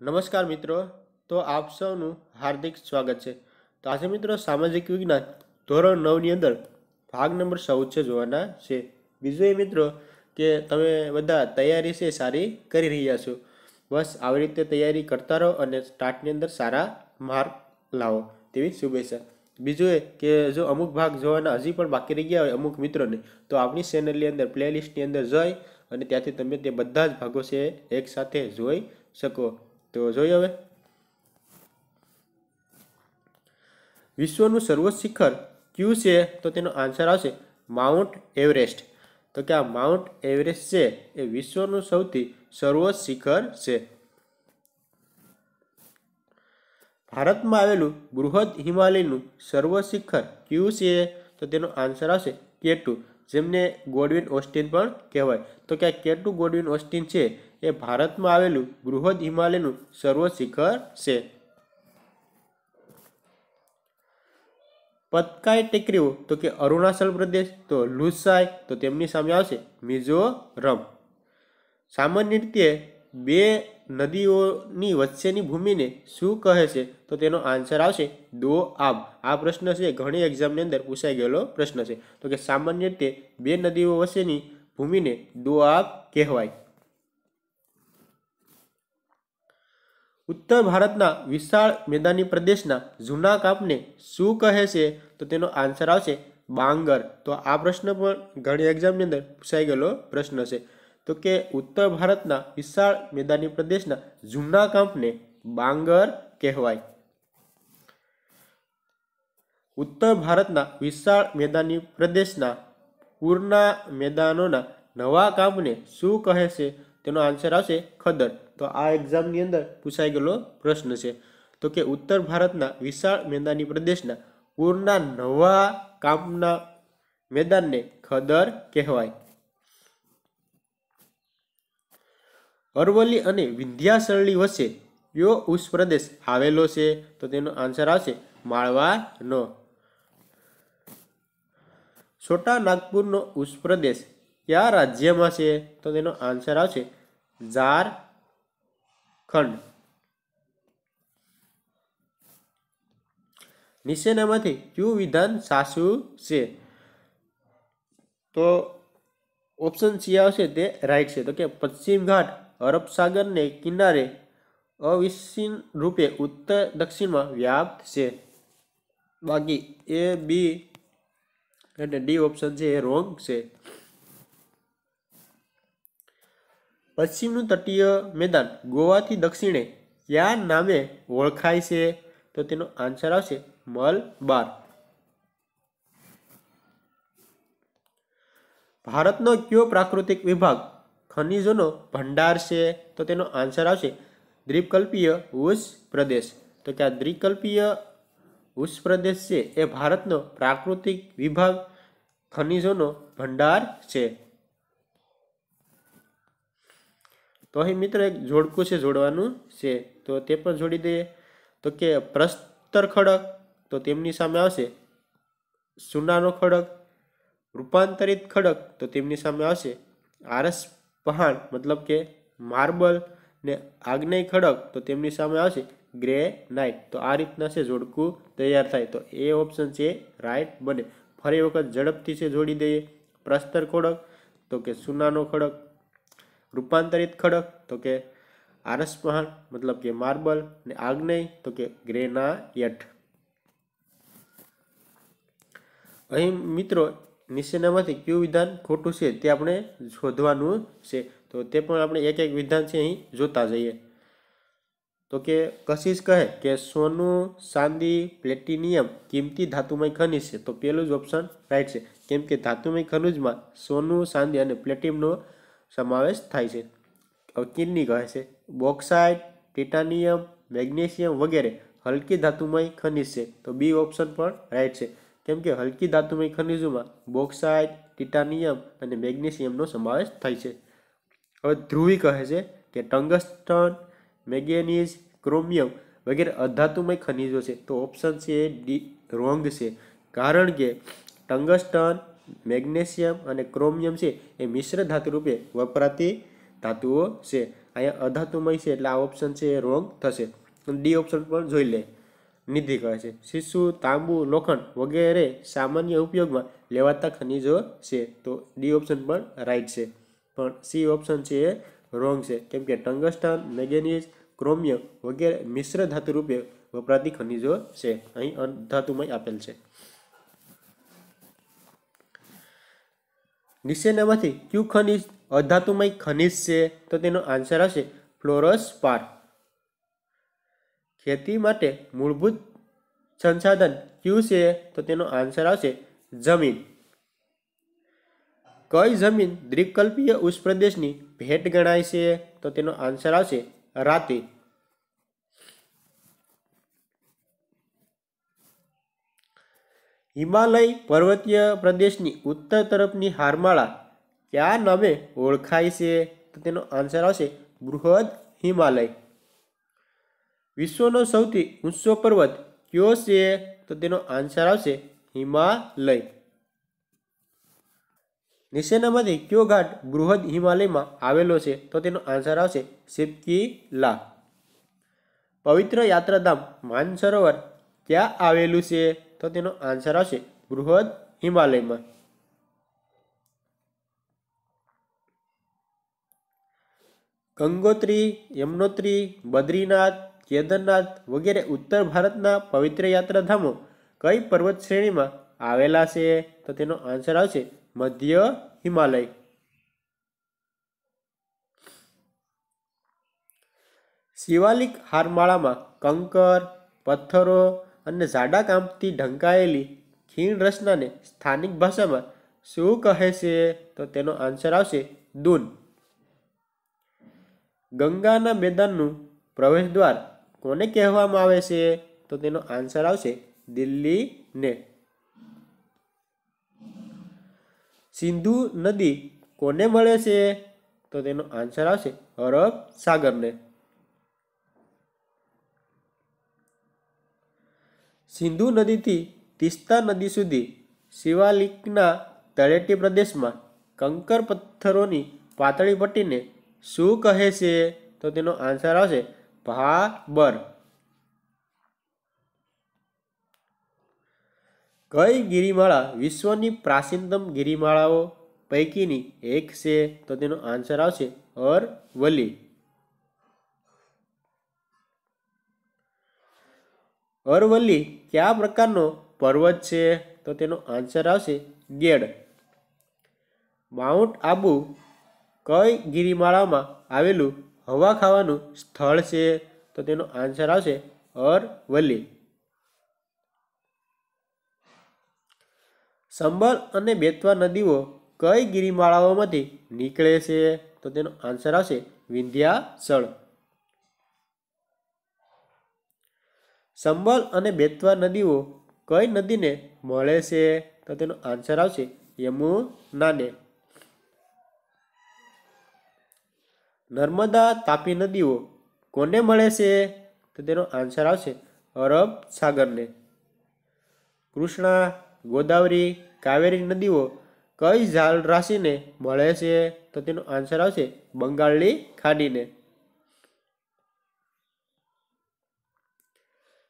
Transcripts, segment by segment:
નમસ્કાર મિત્રો, તો આપ સૌનું હાર્દિક સ્વાગત છે। તો આજે મિત્રો સામાજિક વિજ્ઞાન ધોરણ 9ની અંદર ભાગ નંબર 14 છે જોવાના છે। બીજું એ મિત્રો કે તમે બધા તૈયારી છે સારી કરી રહ્યા છો। બસ આવી રીતે તૈયારી કરતા રહો અને સ્ટાર્ટની અંદર સારા માર્ક લાવો તેવી શુભેચ્છા। બીજું એ કે જો અમુક ભાગ જોવાના હજી પણ બાકી રહી ગયા હોય અમુક મિત્રોને, તો આપણી ચેનલની અંદર પ્લેલિસ્ટની અંદર જઈ અને ત્યાંથી તમે તે બધા જ ભાગો છે એકસાથે જોઈ શકો। તો જોઈએ હવે, વિશ્વનું સર્વોચ્ચ શિખર કયું છે? તો તેનો આન્સર આવશે માઉન્ટ એવરેસ્ટ। તો કે આ માઉન્ટ એવરેસ્ટ છે એ વિશ્વનું સૌથી સર્વોચ્ચ શિખર છે। ભારતમાં આવેલું બૃહદ હિમાલયનું સર્વોચ્ચ શિખર કયું છે? તો તેનો આન્સર આવશે K2, જેમને ગોડવિન ઓસ્ટિન પણ કહેવાય। તો કે આ K2 ગોડવિન ઓસ્ટિન છે એ ભારતમાં આવેલું બૃહદ હિમાલયનું સર્વોચ્ચ શિખર છે। પતકાઈ ટેકરીઓ તો કે અરુણાચલ પ્રદેશ, તો લુસાઈ તો તેમની સામે આવશે મિઝોરમ। સામાન્ય રીતે બે નદીઓની વચ્ચેની ભૂમિને શું કહે છે? તો તેનો આન્સર આવશે દોઆબ। આ પ્રશ્ન છે ઘણી એક્ઝામની અંદર પૂછાઈ ગયેલો પ્રશ્ન છે। તો કે સામાન્ય રીતે બે નદીઓ વચ્ચેની ભૂમિને દોઆબ કહેવાય। ઉત્તર ભારતના વિશાળ મેદાની પ્રદેશના જૂના કાપને શું કહે છે? તો તેનો આન્સર આવશે બાંગર। તો આ પ્રશ્ન પણ ઘણી એક્ઝામની અંદર પૂછાઈ ગયેલો પ્રશ્ન છે। તો કે ઉત્તર ભારતના વિશાળ મેદાની પ્રદેશના જૂના કાપને બાંગર કહેવાય। ઉત્તર ભારતના વિશાળ મેદાની પ્રદેશના પૂરના મેદાનોના નવા કાપને શું કહે છે? તેનો આન્સર આવશે ખદર। તો આ એક્ઝામની અંદર પૂછાઈ ગયેલો પ્રશ્ન છે। તો કે ઉત્તર ભારતના વિશાળ મેદાની પ્રદેશના પૂરના નવા કાપના મેદાનને ખદર કહેવાય। અરવલ્લી અને વિંધ્યાચલની વચ્ચે કયો ઉચ્ચ પ્રદેશ આવેલો છે? તો તેનો આન્સર આવશે માળવાનો। છોટા નાગપુરનો ઉચ્ચ પ્રદેશ કયા રાજ્યમાં છે? તો તેનો આન્સર આવશે ઝારખંડ। નીચેનામાંથી કયું વિધાન સાચું છે? તો ઓપ્શન સી આવશે તે રાઈટ છે। તો કે પશ્ચિમ ઘાટ અરબ સાગરને કિનારે અવિચ્છિન્ન રૂપે ઉત્તર દક્ષિણમાં વ્યાપ્ત છે। બાકી એ, બી અને ડી ઓપ્શન છે એ રોંગ છે। પશ્ચિમનું તટીય મેદાન ગોવાથી દક્ષિણે કયા નામે ઓળખાય છે? તો તેનો આન્સર આવશે મલબાર। ભારતનો કયો પ્રાકૃતિક વિભાગ ખનિજોનો ભંડાર છે? તો તેનો આન્સર આવશે દ્વીપકલ્પીય ઉચ્ચ પ્રદેશ। તો કે આ દ્વીપકલ્પીય ઉચ્ચ પ્રદેશ છે એ ભારતનો પ્રાકૃતિક વિભાગ ખનિજોનો ભંડાર છે। તો અહીં મિત્રો એક જોડકું છે જોડવાનું છે, તો તે પણ જોડી દઈએ। તો કે પ્રસ્તર ખડક તો તેમની સામે આવશે સુનાનો ખડક, રૂપાંતરિત ખડક તો તેમની સામે આવશે આરસ પહાણ મતલબ કે માર્બલ, ને આગ્નેય ખડક તો તેમની સામે આવશે ગ્રેનાઇટ। તો આ રીતના છે જોડકું તૈયાર થાય। તો એ ઓપ્શન છે રાઈટ બને। ફરી વખત ઝડપથી છે જોડી દઈએ। પ્રસ્તર ખડક તો કે સુનાનો ખડક, રૂપાંતરિત ખડક તો કે આરસ પહાણ મતલબ કે માર્બલ, ને આગ્નેય તો કે ગ્રેનાઇટ। અહીં મિત્રો નીચેનામાંથી કયું વિધાન ખોટું છે તે આપણે શોધવાનું છે। તો તે પણ આપણે એક એક વિધાન છે અહીં જોતા જઈએ। તો કે કશિશ કહે કે સોનું, ચાંદી, પ્લેટિનિયમ કિંમતી ધાતુમય ખનિજ છે। તો પહેલું જ ઓપ્શન રાઈટ છે, કેમ કે ધાતુમય ખનિજમાં સોનું, ચાંદી અને પ્લેટિનમનો સમાવેશ થાય છે। હવે કિડની કહે છે બોક્સાઇટ, ટાઇટાનિયમ, મેગ્નેશિયમ વગેરે હલકી ધાતુમય ખનિજ છે। તો બી ઓપ્શન પણ રાઈટ છે, કેમ કે હલકી ધાતુમય ખનિજોમાં બોક્સાઇટ, ટાઇટાનિયમ અને મેગ્નેશિયમનો સમાવેશ થાય છે। હવે ધ્રુવી કહે છે કે ટંગસ્ટન, મેંગેનીઝ, ક્રોમિયમ વગેરે અધાતુમય ખનિજો છે। તો ઓપ્શન છે એ ડી રોંગ છે, કારણ કે ટંગસ્ટન, મેગ્નેશિયમ અને ક્રોમિયમ છે એ મિશ્ર ધાતુ રૂપે વપરાતી ધાતુઓ છે। અહીંયા અધાતુમય છે એટલે આ ઓપ્શન છે એ રોંગ થશે. ડી ઓપ્શન પણ જોઈ લે. નિધિ કહે છે શીશુ, તાંબુ, લોખંડ વગેરે સામાન્ય ઉપયોગમાં લેવાતા ખનિજો છે. તો ડી ઓપ્શન પણ રાઈટ છે. પણ સી ઓપ્શન છે એ રોંગ છે, કેમ કે ટંગસ્ટન, મેંગેનીઝ, ક્રોમિયમ વગેરે મિશ્ર ધાતુ રૂપે વપરાતી ખનિજો છે. અહીં અધાતુમય આપેલ છે. નીચેનામાંથી કયું ખનિજ અધાતુમય ખનિજ છે? તો તેનો આન્સર આવશે ફ્લોરોસ્પાર. ખેતી માટે મૂળભૂત સંસાધન કયું છે? તો તેનો આન્સર આવશે જમીન. કઈ જમીન દ્વીપકલ્પીય ઉષ્ણપ્રદેશની ભેટ ગણાય છે? તો તેનો આન્સર આવશે રાતી. હિમાલય પર્વતીય પ્રદેશની ઉત્તર તરફની હારમાળા કયા નામે ઓળખાય છે? તો તેનો આન્સર આવશે બૃહદ હિમાલય. વિશ્વનો સૌથી ઊંચો પર્વત કયો છે? તો તેનો આન્સર આવશે હિમાલય. નીચેનામાંથી કયો ઘાટ બૃહદ હિમાલયમાં આવેલો છે? તો તેનો આન્સર આવશે સિપકીલા. પવિત્ર યાત્રાધામ માનસરોવર ક્યાં આવેલું છે? તો તેનો આન્સર આવશે બૃહદ હિમાલયમાં. ગંગોત્રી, યમનોત્રી, બદ્રીનાથ, કેદારનાથ વગેરે ઉત્તર ભારતના પવિત્ર યાત્રાધામો કઈ પર્વત શ્રેણીમાં આવેલા છે? તો તેનો આન્સર આવશે મધ્ય હિમાલય. શિવાલિક હારમાળામાં કંકર, પથ્થરો અને જાડા કામથી ઢંકાયેલી ખીણ રચનાને સ્થાનિક ભાષામાં શું કહે છે? તો તેનો આન્સર આવશે દૂન. ગંગાના મેદાનનું પ્રવેશ દ્વાર કોને કહેવામાં આવે છે? તો તેનો આન્સર આવશે દિલ્હીને. સિંધુ નદી કોને મળે છે? તો તેનો આન્સર આવશે અરબ સાગરને. સિંધુ નદીથી તીસ્તા નદી સુધી શિવાલિકના તળેટી પ્રદેશમાં કંકર પથ્થરોની પાતળી પટ્ટીને શું કહે છે? તો તેનો આન્સર આવશે ભાબર. કઈ ગિરિમાળા વિશ્વની પ્રાચીનતમ ગિરિમાળાઓ પૈકીની એક છે? તો તેનો આન્સર આવશે અરવલ્લી. અરવલ્લી કયા પ્રકારનો પર્વત છે? તો તેનો આન્સર આવશે ગેડ. માઉન્ટ આબુ કઈ ગિરિમાળામાં આવેલું હવા ખાવાનું સ્થળ છે? તો તેનો આન્સર આવશે અરવલ્લી. ચંબલ અને બેતવા નદીઓ કઈ ગિરિમાળાઓમાંથી નીકળે છે? તો તેનો આન્સર આવશે વિંધ્યાચળ. ચંબલ અને બેતવા નદીઓ કઈ નદીને મળે છે? તો તેનો આન્સર આવશે યમુનાને. નર્મદા, તાપી નદીઓ કોને મળે છે? તો તેનો આન્સર આવશે અરબ સાગરને. કૃષ્ણા, ગોદાવરી, કાવેરી નદીઓ કઈ જળરાશિને મળે છે? તો તેનો આન્સર આવશે બંગાળની ખાડીને.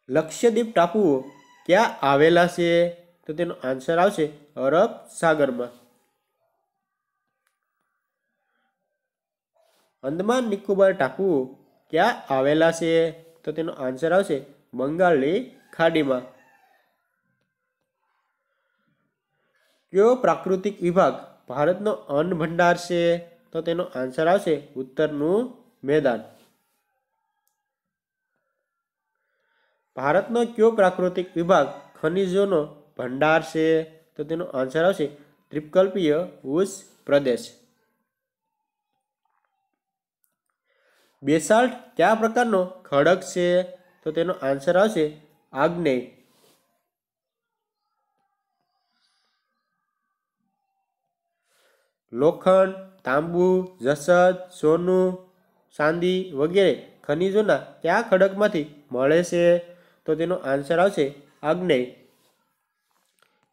લક્ષદ્વીપ ટાપુઓ ક્યાં આવેલા છે? તો તેનો આન્સર આવશે અરબ સાગરમાં. અંદમાન નિકોબાર ટાપુઓ ક્યાં આવેલા છે? તો તેનો આન્સર આવશે બંગાળની ખાડીમાં. કયો પ્રાકૃતિક વિભાગ ભારતનો અન્ન ભંડાર છે? તો તેનો આન્સર આવશે ઉત્તરનું મેદાન. ભારતનો કયો પ્રાકૃતિક વિભાગ ખનિજોનો ભંડાર છે? તો તેનો આન્સર આવશે દ્વીપકલ્પીય ઉષ્ણપ્રદેશ. બેસાલ્ટ કયા પ્રકારનો ખડક છે? તો તેનો આન્સર આવશે આગ્નેય. લોખંડ, તાંબુ, જસત, સોનું, ચાંદી વગેરે ખનિજોના કયા ખડકમાંથી મળે છે? તો તેનો આન્સર આવશે આગ્નેય.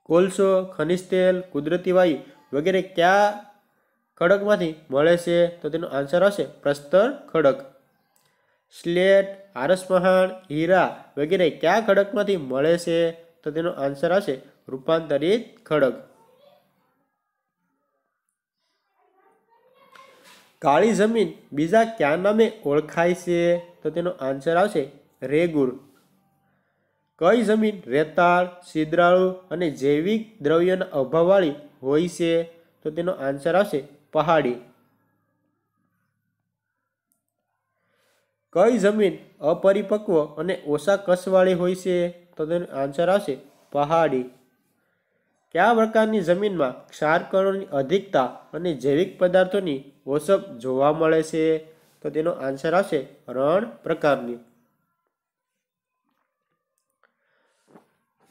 કોલસો, ખનિજ તેલ, કુદરતી વાયુ વગેરે કયા ખડકમાંથી મળે છે? તો તેનો આન્સર આવશે પ્રસ્તર ખડક. સ્લેટ, આરસપહાણ, હીરા વગેરે કયા ખડકમાંથી મળે છે? તો તેનો આન્સર આવશે રૂપાંતરિત ખડક. કાળી જમીન બીજા કયા નામે ઓળખાય છે? તો તેનો આન્સર આવશે રેગુર. કઈ જમીન રેતાળ, છિદ્રાળુ અને જૈવિક દ્રવ્યના અભાવવાળી હોય છે? તો તેનો આન્સર આવશે પહાડી. કઈ જમીન અપરિપક્વ અને ઓછા કસવાળી હોય છે? તો તેનો આન્સર આવશે પહાડી. કયા પ્રકારની જમીનમાં ક્ષારકણોની અધિકતા અને જૈવિક પદાર્થોની ઓછપ જોવા મળે છે? તો તેનો આન્સર આવશે રણ પ્રકારની.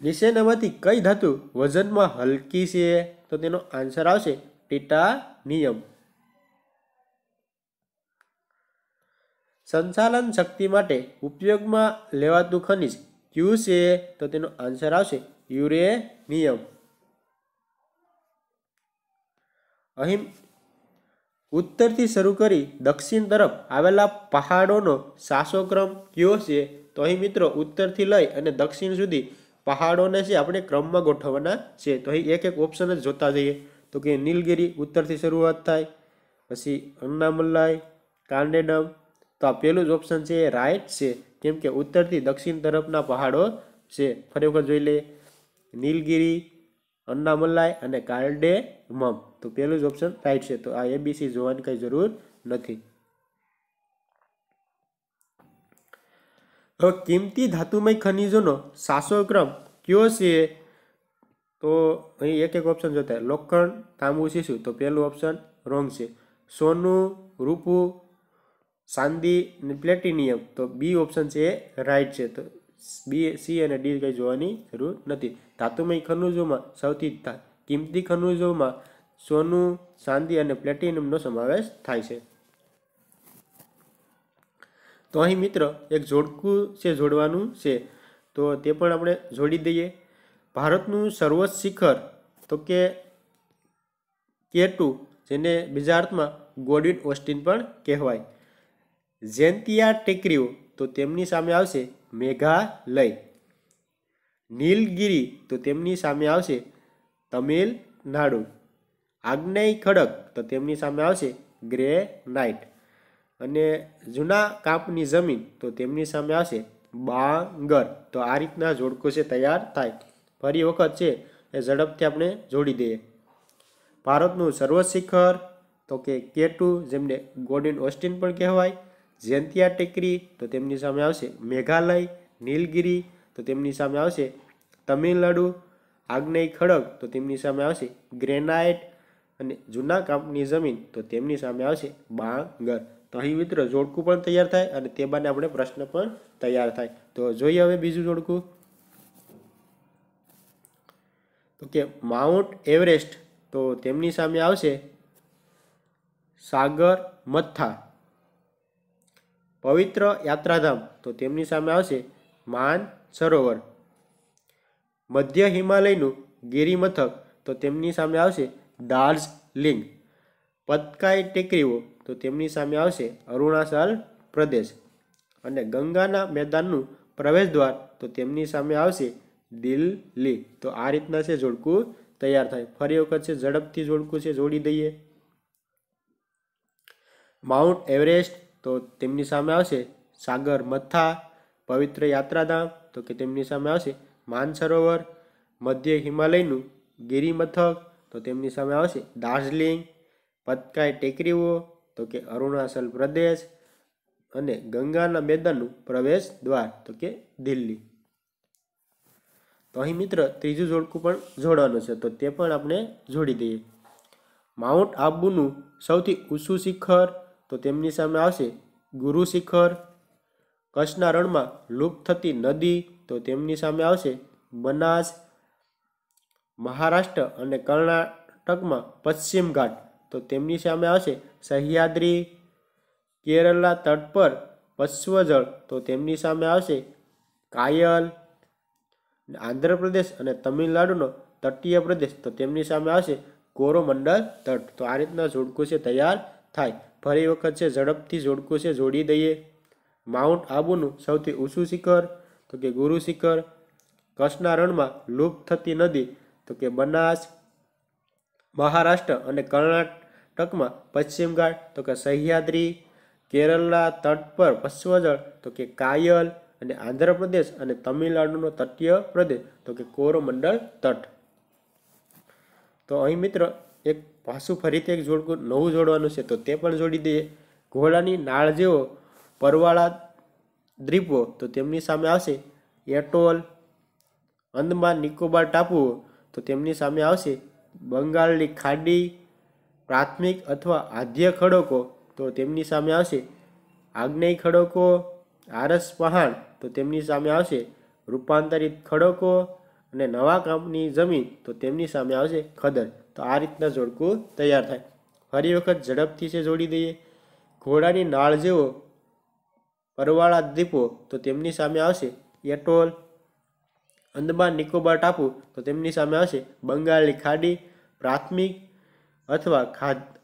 નીચેનામાંથી કઈ ધાતુ વજનમાં હલકી છે? તો તેનો આન્સર આવશે ટિટાનિયમ. સંચાલન શક્તિ માટે ઉપયોગમાં લેવાતું ખનિજ કયું છે? તો તેનો આન્સર આવશે યુરેનિયમ. અહીં ઉત્તરથી શરૂ કરી દક્ષિણ તરફ આવેલા પહાડોનો સાસોક્રમ કયો છે? તો અહીં મિત્રો ઉત્તરથી લઈ અને દક્ષિણ સુધી પહાડોને છે આપણે ક્રમમાં ગોઠવવાના છે. તો અહીં એક એક ઓપ્શન જ જોતા જઈએ. તો કે નીલગિરી ઉત્તરથી શરૂઆત થાય, પછી અન્નામલાઈ, કાર્નેડમ. તો આ પહેલું જ ઓપ્શન છે એ રાઈટ છે, કેમ કે ઉત્તરથી દક્ષિણ તરફના પહાડો છે. ફરી વખત જોઈ લઈએ, નીલગિરી, અન્નામલાઈ અને કાર્ડેમમ. તો પહેલું જ ઓપ્શન રાઈટ છે. તો આ એબીસી જોવાની કઈ જરૂર નથી. હવે કિંમતી ધાતુમય ખનિજોનો સાસોક્રમ કયો છે? તો અહીં એક એક ઓપ્શન જોતા લોખંડ, તાંબુ, સીસું. તો પહેલું ઓપ્શન રોંગ છે. સોનું, રૂપું, ચાંદી અને પ્લેટિનિયમ. તો બી ઓપ્શન છે એ રાઈટ છે. તો બી, સી અને ડી કંઈ જોવાની જરૂર નથી. ધાતુમય ખનિજોમાં સૌથી કિંમતી ખનિજોમાં સોનું, ચાંદી અને પ્લેટિનિયમનો સમાવેશ થાય છે. તો અહીં મિત્ર એક જોડકું છે જોડવાનું છે, તો તે પણ આપણે જોડી દઈએ. ભારતનું સર્વોચ્ચ શિખર તો કે K2, જેને બીજા અર્થમાં ગોડવિન ઓસ્ટિન પણ કહેવાય. જૈંતિયા ટેકરીઓ, તો તેમની સામે આવશે મેઘાલય. નીલગિરી, તો તેમની સામે આવશે તમિલનાડુ. આગ્નેય ખડક, તો તેમની સામે આવશે ગ્રેનાઇટ. અને જૂના કાપની જમીન, તો તેમની સામે આવશે બાંગર. તો આ રીતના જોડકો છે તૈયાર થાય. ફરી વખત છે એ ઝડપથી આપણે જોડી દઈએ. ભારતનું સર્વોચ્ચ શિખર તો કે K2, જેમને ગોડવિન ઓસ્ટિન પણ કહેવાય. જૈંતિયા ટેકરી, તો તેમની સામે આવશે મેઘાલય. નીલગિરી, તો તેમની સામે આવશે તમિલનાડુ. આગ્નેય ખડક, તો તેમની સામે આવશે ગ્રેનાઇટ. અને જૂના કાપની જમીન, તો તેમની સામે આવશે બાંગર. તો અહીં મિત્ર જોડકું પણ તૈયાર થાય અને તે બાને આપણે પ્રશ્ન પણ તૈયાર થાય. તો જોઈએ હવે બીજું જોડકું. તો કે માઉન્ટ એવરેસ્ટ, તો તેમની સામે આવશે સાગરમથા. પવિત્ર યાત્રાધામ, તો તેમની સામે આવશે માનસરોવર. મધ્ય હિમાલયનું ગિરિમથક, તો તેમની સામે આવશે દાર્જિલિંગ. પતકાઈ ટેકરીઓ, તો તેમની સામે આવશે અરુણાચલ પ્રદેશ. અને ગંગાના મેદાનનું પ્રવેશદ્વાર, તો તેમની સામે આવશે દિલ્હી. તો આ રીતના છે જોડકું તૈયાર થાય. ફરી વખત છે ઝડપથી જોડકું છે જોડી દઈએ. માઉન્ટ એવરેસ્ટ, તો તેમની સામે આવશે સાગરમથા. પવિત્ર યાત્રાધામ, તો કે તેમની સામે આવશે માનસરોવર. મધ્ય હિમાલયનું ગિરિમથક, તો તેમની સામે આવશે દાર્જિલિંગ. પતકાઈ ટેકરીઓ, તો કે અરુણાચલ પ્રદેશ. અને ગંગાના મેદાનનું પ્રવેશ દ્વાર, તો કે દિલ્હી. તો અહીં મિત્ર ત્રીજું જોડકું પણ જોડવાનું છે, તો તે પણ આપણે જોડી દઈએ. માઉન્ટ આબુનું સૌથી ઊંચું શિખર, તો તેમની સામે આવશે ગુરુ શિખર. કચ્છના રણમાં લુપ્ત થતી નદી, તો તેમની સામે આવશે બનાસ. મહારાષ્ટ્ર અને કર્ણાટકમાં પશ્ચિમ ઘાટ, તો તેમની સામે આવશે સહ્યાદ્રી. કેરળના તટ પર પશ્ચિમજળ, તો તેમની સામે આવશે કાયલ. આંધ્રપ્રદેશ અને તમિલનાડુનો તટીય પ્રદેશ, તો તેમની સામે આવશે કોરોમંડળ તટ। તો આ રીતના જોડકું છે તૈયાર થાય। ફરી વખત છે ઝડપથી જોડકું છે જોડી દઈએ। માઉન્ટ આબુનું સૌથી ઊંચું શિખર તો કે ગુરુ શિખર। કચ્છના રણમાં લુપ્ત થતી નદી તો કે બનાસ। મહારાષ્ટ્ર અને કર્ણાટકમાં પશ્ચિમ ઘાટ તો કે સહ્યાદ્રી। કેરળના તટ પર પશ્ચિમ જળ તો કે કાયલ। અને આંધ્રપ્રદેશ અને તમિલનાડુનો તટીય પ્રદેશ તો કે કોરોમંડળ તટ। તો અહીં મિત્ર એક પાછું ફરીથી એક જોડકું નવું જોડવાનું છે, તો તે પણ જોડી દઈએ। ઘોડાની નાળ જેવો પરવાળા દ્વીપો તો તેમની સામે આવશે એટોલ। અંદમાન નિકોબાર ટાપુઓ તો તેમની સામે આવશે બંગાળની ખાડી। પ્રાથમિક અથવા આદ્ય ખડકો તો તેમની સામે આવશે આગ્નેય ખડકો। આરસ પહાડ તો તેમની સામે આવશે રૂપાંતરિત ખડકો। અને નવા કામની જમીન તો તેમની સામે આવશે ખદર। તો આ રીતના જોડકું તૈયાર થાય। ફરી વખત ઝડપથી છે જોડી દઈએ। ઘોડાની નાળ જેવો પરવાળા દ્વીપો તો તેમની સામે આવશે એટોલ। અંદમાન નિકોબાર ટાપુ તો તેમની સામે આવશે બંગાળની ખાડી। પ્રાથમિક અથવા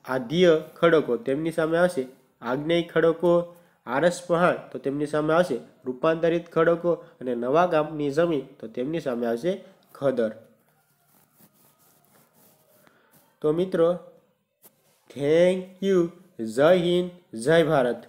આદ્ય ખડકો તેમની સામે આવશે આગ્નેય ખડકો। આરસ પહાડ તો તેમની સામે આવશે રૂપાંતરિત ખડકો। અને નવા ગામની જમીન તો તેમની સામે આવશે ખદર। તો મિત્રો થેન્ક યુ। જય હિન્દ, જય ભારત।